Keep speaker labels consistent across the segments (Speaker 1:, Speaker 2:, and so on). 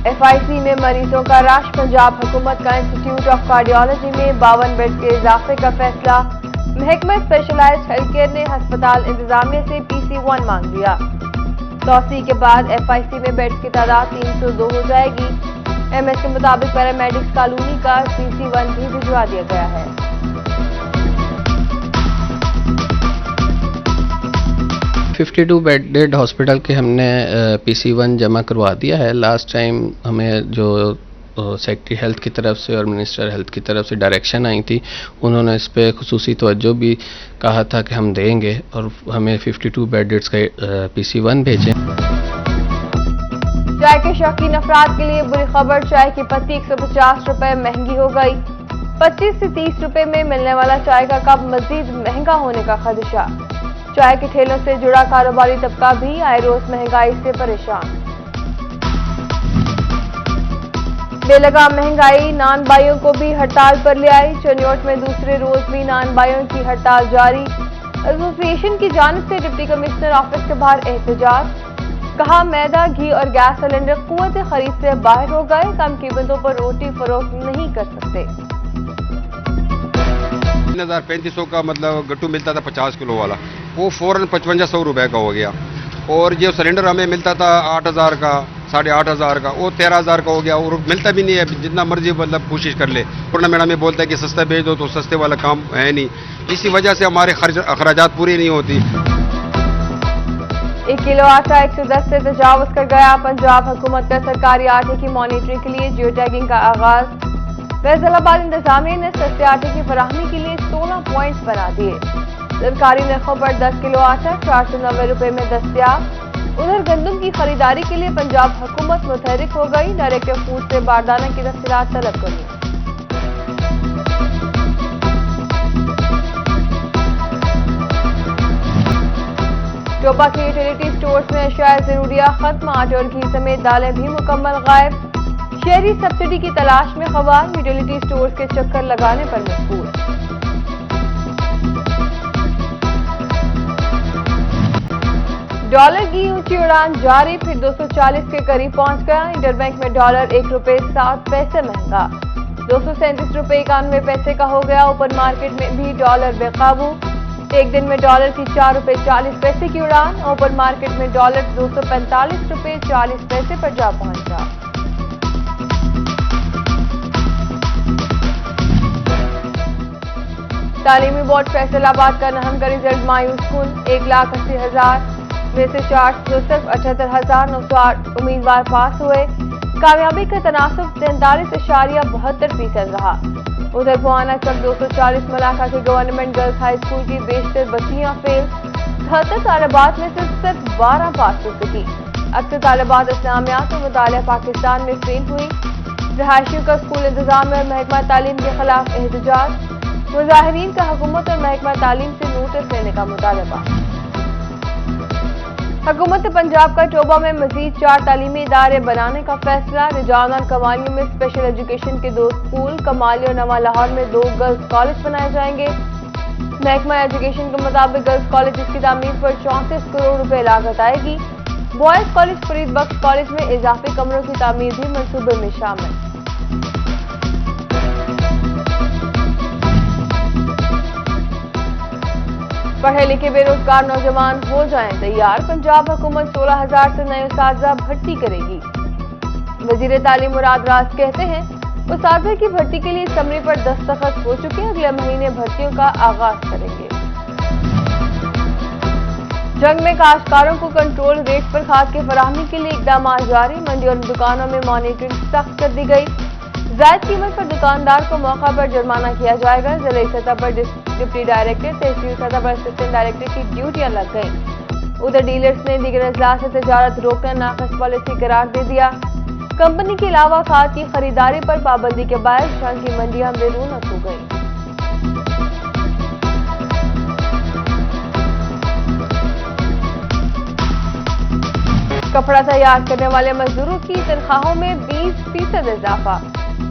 Speaker 1: FIC میں مریضوں کا رش، پنجاب حکومت کا انسٹیٹیوٹ آف کارڈیالوجی میں 52 بیڈ کے اضافے کا فیصلہ۔ محکمہ اسپیشلائزڈ ہیلتھ کیئر نے ہسپتال انتظامیہ سے PC1 مانگ لیا۔ توسیع کے بعد FIC میں بیڈز کی تعداد 302 ہو جائے گی۔ MS کے مطابق پیرامیڈکس کالونی کا PC1 بھی بھجوا دیا گیا ہے۔
Speaker 2: 52 بیڈ ہاسپٹل کے ہم نے PC1 جمع کروا دیا ہے۔ لاسٹ ٹائم ہمیں جو سیکٹری ہیلتھ کی طرف سے اور منسٹر ہیلتھ کی طرف سے ڈائریکشن آئی تھی، انہوں نے اس پہ خصوصی توجہ بھی کہا تھا کہ ہم دیں گے اور ہمیں 52 بیڈز کا PC1 بھیجیں۔
Speaker 1: چائے کے شوقین افراد کے لیے بری خبر، چائے کی پتی 150 روپے مہنگی ہو گئی۔ 25 سے 30 روپے میں ملنے والا چائے کا کپ مزید مہنگا ہونے کا خدشہ۔ چائے کے ٹھیلوں سے جڑا کاروباری طبقہ بھی آئے روز مہنگائی سے پریشان۔ بے لگام مہنگائی نان بائیوں کو بھی ہڑتال پر لے آئی۔ چنیوٹ میں دوسرے روز بھی نان بائیوں کی ہڑتال جاری۔ ایسوسی ایشن کی جانب سے ڈپٹی کمشنر آفس کے باہر احتجاج۔ کہا میدا، گھی اور گیس سلنڈر قوت خرید سے باہر ہو گئے، کم قیمتوں پر روٹی فروخت نہیں کر سکتے۔
Speaker 3: 3500 کا مطلب گٹو ملتا تھا 50 کلو والا، وہ فوراً 5500 روپے کا ہو گیا، اور جو سلنڈر ہمیں ملتا تھا 8000 کا 8500 کا، وہ 13000 کا ہو گیا، اور ملتا بھی نہیں ہے، جتنا مرضی مطلب کوشش کر لے۔ پورنا ہمیں بولتا ہے کہ سستا بھیج دو، تو سستے والا کام ہے نہیں، اسی وجہ سے ہمارے اخراجات پوری نہیں ہوتی۔
Speaker 1: 1 کلو آٹا 110 سے تجاوز کر گیا۔ پنجاب حکومت کا سرکاری آٹے کی مانیٹرنگ کے لیے جیو ٹیگنگ کا آغاز۔ فیصل آباد انتظامیہ نے سستے آٹے کی فراہمی کے لیے 16 پوائنٹس بنا دیے۔ سرکاری نرخوں پر 10 کلو آٹا 490 روپے میں دستیاب۔ ادھر گندم کی خریداری کے لیے پنجاب حکومت متحرک ہو گئی، ڈائریکٹر فوڈ سے باردانہ کی تفصیلات طلب کریں۔ ٹوپا کے یوٹیلیٹی سٹورز میں اشیاء ضروریہ ختم، آٹے اور گھی سمیت دالیں بھی مکمل غائب۔ شہری سبسڈی کی تلاش میں خواہاں، یوٹیلیٹی سٹورز کے چکر لگانے پر مجبور۔ ڈالر کی اونچی اڑان جاری، پھر 240 کے قریب پہنچ گیا۔ انٹر بینک میں ڈالر 1 روپے 7 پیسے مہنگا، 237 روپے 91 پیسے کا ہو گیا۔ اوپن مارکیٹ میں بھی ڈالر بے قابو، ایک دن میں ڈالر کی 4 روپے 40 پیسے کی اڑان۔ اوپن مارکیٹ میں ڈالر 245 روپے 40 پیسے پر جا پہنچا۔ تعلیمی بورڈ فیصل آباد کا نہم کا رزلٹ مایوس کن، 1,80,000 میں سے 400 صرف 78,908 امیدوار پاس ہوئے۔ کامیابی کا تناسب 43.72% رہا۔ ادھر بوانا چک 240 ملاقہ کے گورنمنٹ گرلز ہائی اسکول کی بیشتر بچیاں فیل، 77 طالبات میں سے صرف 12 پاس ہو سکی۔ اکثر طالبات اسلامیات و مطالعہ پاکستان میں فیل ہوئی۔ رہائشیوں کا اسکول انتظامیہ اور محکمہ تعلیم کے خلاف احتجاج، مظاہرین کا حکومت اور محکمہ تعلیم سے نوٹس لینے کا مطالبہ۔ حکومت پنجاب کا ٹوبہ میں مزید 4 تعلیمی ادارے بنانے کا فیصلہ۔ رجحان اور کمالیوں میں اسپیشل ایجوکیشن کے 2 اسکول، کمالی اور نواں لاہور میں 2 گرلز کالج بنائے جائیں گے۔ محکمہ ایجوکیشن کے مطابق گرلز کالجز کی تعمیر پر 34 کروڑ روپے لاگت آئے گی۔ بوائز کالج فرید بخش کالج میں اضافی کمروں کی تعمیر بھی منصوبے میں شامل۔ پڑھے لکھے بے روزگار نوجوان ہو جائیں تیار، پنجاب حکومت 16,000 سے نئے اساتذہ بھرتی کرے گی۔ وزیر تعلیم مراد راز کہتے ہیں اساتذہ کی بھرتی کے لیے اسمبلی پر دستخط ہو چکے، اگلے مہینے بھرتیوں کا آغاز کریں گے۔ جنگ میں کاشتکاروں کو کنٹرول ریٹ پر کھاد کی فراہمی کے لیے اقدامات جاری، منڈیوں اور دکانوں میں مانیٹرنگ سخت کر دی گئی۔ زائد قیمت پر دکاندار کو موقع پر جرمانہ کیا جائے گا۔ ضلعی سطح پر ڈپٹی ڈائریکٹر، تحصیل سطح پر اسسٹنٹ ڈائریکٹر کی ڈیوٹیاں لگ گئیں۔ ادھر ڈیلرز نے دیگر اضلاع سے تجارت روکنا ناقص پالیسی قرار دے دیا۔ کمپنی کے علاوہ کھاد کی خریداری پر پابندی کے باعث جنگ کی منڈیاں بے رونق ہو گئیں۔ کپڑا تیار کرنے والے مزدوروں کی تنخواہوں میں 20% اضافہ۔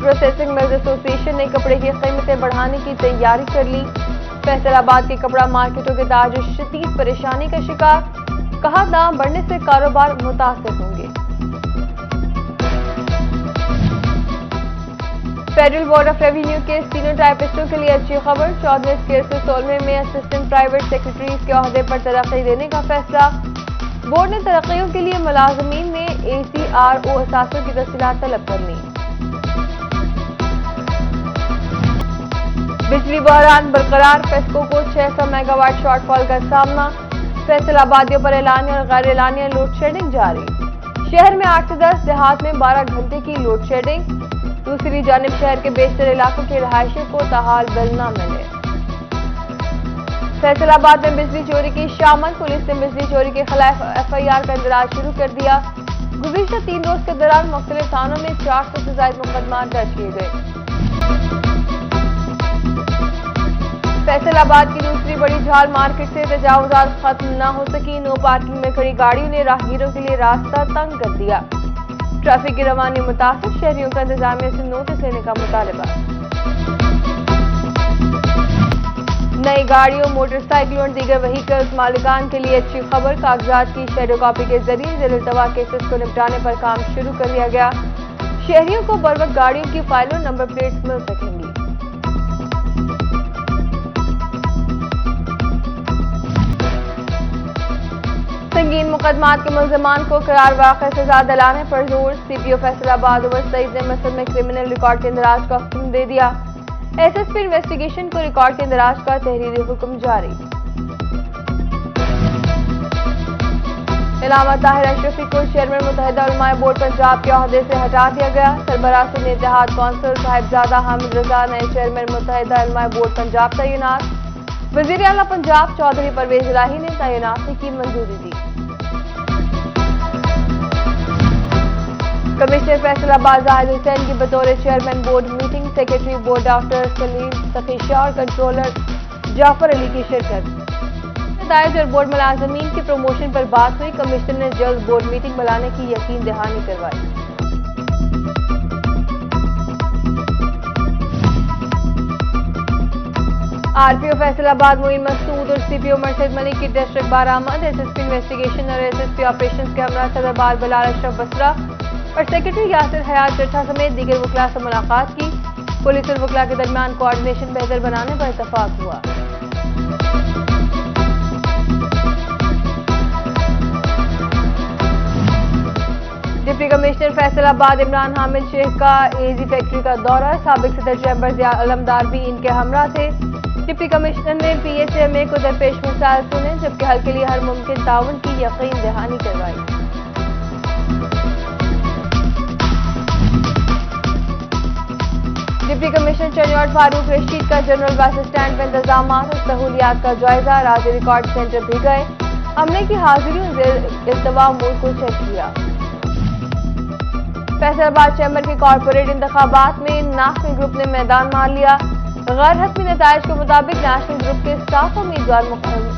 Speaker 1: پروسیسنگ ملز ایسوسی ایشن نے کپڑے کی قیمتیں بڑھانے کی تیاری کر لی۔ فیصل آباد کے کپڑا مارکیٹوں کے تاجر شدید پریشانی کا شکار، کہا دام بڑھنے سے کاروبار متاثر ہوں گے۔ फेडरल बोर्ड ऑफ रेवेन्यू के सीनियर टाइपिस्टों के लिए अच्छी खबर। 14वें स्केल से 16वें में असिस्टेंट प्राइवेट सेक्रेटरीज के ओहदे पर तरक्की देने का फैसला। बोर्ड ने तरक्कियों के लिए मुलाजमीन में ACRO असासों की तफसीलात तलब कर ली। बिजली बहरान बरकरार, फेस्को को 600 मेगावाट शॉर्टफॉल का सामना। फैसलाबादियों पर एलानिया और गैर एलानिया लोड शेडिंग जारी। शहर में 8 से 10, देहात में 12 घंटे की लोड शेडिंग। दूसरी जानिब शहर के बेशतर इलाकों के रहायशियों को ताहाल बिल न मिले। फैसलाबाद में बिजली चोरी की शामत, पुलिस ने बिजली चोरी के खिलाफ FIR का इंदराज शुरू कर दिया। गुज़िश्ता 3 रोज के दौरान मुख्तलिफ थानों में 400 से ज्यादा मुकदमा दर्ज किए गए। फैसलाबाद की दूसरी बड़ी झाल मार्केट से तजावुजात खत्म न हो सकी। नो पार्किंग में खड़ी गाड़ियों ने राहगीरों के लिए रास्ता तंग कर दिया। ट्रैफिक की रवानी मुतासिर, शहरियों का इंतजामिया से नोटिस लेने का मुतालबा। नई गाड़ियों, मोटरसाइकिलों और दीगर व्हीकल्स मालिकान के लिए अच्छी खबर। कागजात की शेडो कॉपी के जरिए दिल-इल्तवा केसेस को निपटाने पर काम शुरू कर दिया गया। शहरियों को बर वक्त गाड़ियों की फाइल और नंबर प्लेट्स मिल सकेंगी। संगीन मुकदमात के मुल्जिमान को करार वाक़ई सजा दिलाने पर जोर। CPO फैसलाबाद उमर सईद ने मसद में क्रिमिनल रिकॉर्ड के इंदराज का हुक्म दे दिया। SSP इन्वेस्टिगेशन को रिकॉर्ड के इंदराज का तहरीरी हुक्म जारी। इलामा ताहिर अशरफी को चेयरमैन मुत्तहिदा उलमाए बोर्ड पंजाब के ओहदे से हटा दिया गया। सरबराह सुन्नी इत्तेहाद कौंसिल साहिबजादा हामिद रजा नए चेयरमैन मुत्तहिदा उलमाए बोर्ड पंजाब तैनात। वजीर आला पंजाब चौधरी परवेज इलाही ने तैनाती की मंजूरी दी। कमिश्नर फैसलाबाद जाहिद हुसैन की बतौर chairman board meeting. Secretary board doctor Saleem सखीशा और कंट्रोलर जाफर अली की शिरकत। नताइज और बोर्ड मुलाजमीन की प्रमोशन पर बात हुई। कमिश्नर ने जल्द बोर्ड मीटिंग बुलाने की यकीन दहानी करवाई। RPO फैसलाबाद मोइन मसूद और CPO मरशद मलिक की डिस्ट्रिक्ट बारामद। SSP इन्वेस्टिगेशन और SSP ऑपरेशंस के हमरा सदर बाल बिलाल अशरफ बसरा और सेक्रेटरी यासिर हयात चर्चा समेत दीगर वकला से मुलाकात की। पुलिस और वकला के दरमियान कोऑर्डिनेशन बेहतर बनाने पर इत्तफाक हुआ। डिप्टी कमिश्नर फैसलाबाद इमरान हामिद शेख का AZ फैक्ट्री का दौरा। साबिक सदर चैम्बर ज़िया अलमदार भी इनके हमरा थे। डिप्टी कमिश्नर ने PHMA को दरपेश मसाइल सुने, जबकि हल के लिए हर मुमकिन ताउन की यकीन दहानी करवाई। डिप्टी कमिश्नर चनियाट फारूक रशीद का जनरल बस स्टैंड पर इंतजाम और सहूलियात का जायजा। राज्य रिकॉर्ड सेंटर भी गए। अमले की हाजिरी और इल्तवा अमूर को चेक किया। फैसलाबाद चैम्बर के कॉर्पोरेट इंतखाबात में नेशनल ग्रुप ने मैदान मार लिया। गैर हतमी नताइज के मुताबिक नेशनल ग्रुप के 7 उम्मीदवार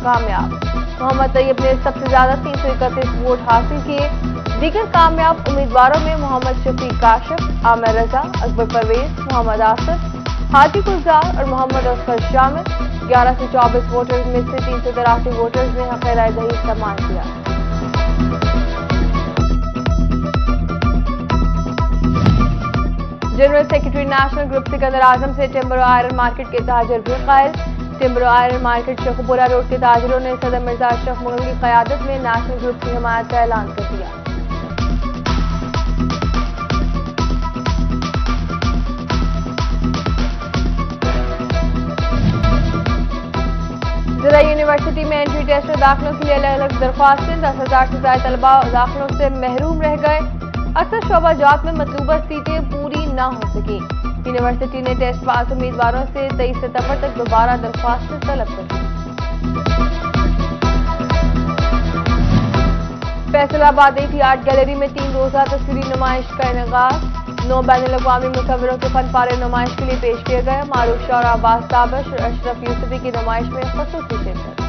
Speaker 1: कामयाब। मोहम्मद तैयब ने सबसे ज्यादा 331 वोट हासिल किए। दीगर कामयाब उम्मीदवारों में मोहम्मद शफीक काशिफ, आमिर रजा, अकबर परवेज, मोहम्मद आसिफ, हाजी गुलजार और मोहम्मद असगर शामिल। 11 से 24 वोटर्स में से 383 वोटर्स ने हक़ राय दही इस्तेमाल किया। General secretary national group Sikandar Azam से टिम्बर और आयरन मार्केट के ताजर भी कायल। टिम्बर और आयरन मार्केट शेखुपुरा रोड के ताजरों ने सदर मिर्जा अशरफ मुगल की क़यादत में नेशनल ग्रुप की हिमायत का ऐलान कर दिया। जिला यूनिवर्सिटी में एंट्री टेस्ट और दाखिलों के लिए अलग अलग दरख्वास्तें। 10,000 से ज्यादा तलबा दाखिलों से महरूम रह गए। अक्सर शोबा जात में मतलूबा सीटें पूरी न हो सकी। यूनिवर्सिटी ने टेस्ट पास उम्मीदवारों से 23 सितंबर तक दोबारा दरख्वास्तें तलब कर दी। फैसलाबाद आर्ट गैलरी में 3 रोजा तस्वीरी नुमाइश का इनेकाद। 9 बैनुल-अक़वामी मुसव्विरों के फन पारे नुमाइश के लिए पेश किए गए। मारूफ शाह और अब्बास ताबश और अशरफ यूसुफी की नुमाइश में ख़ुसूसी शिरकत।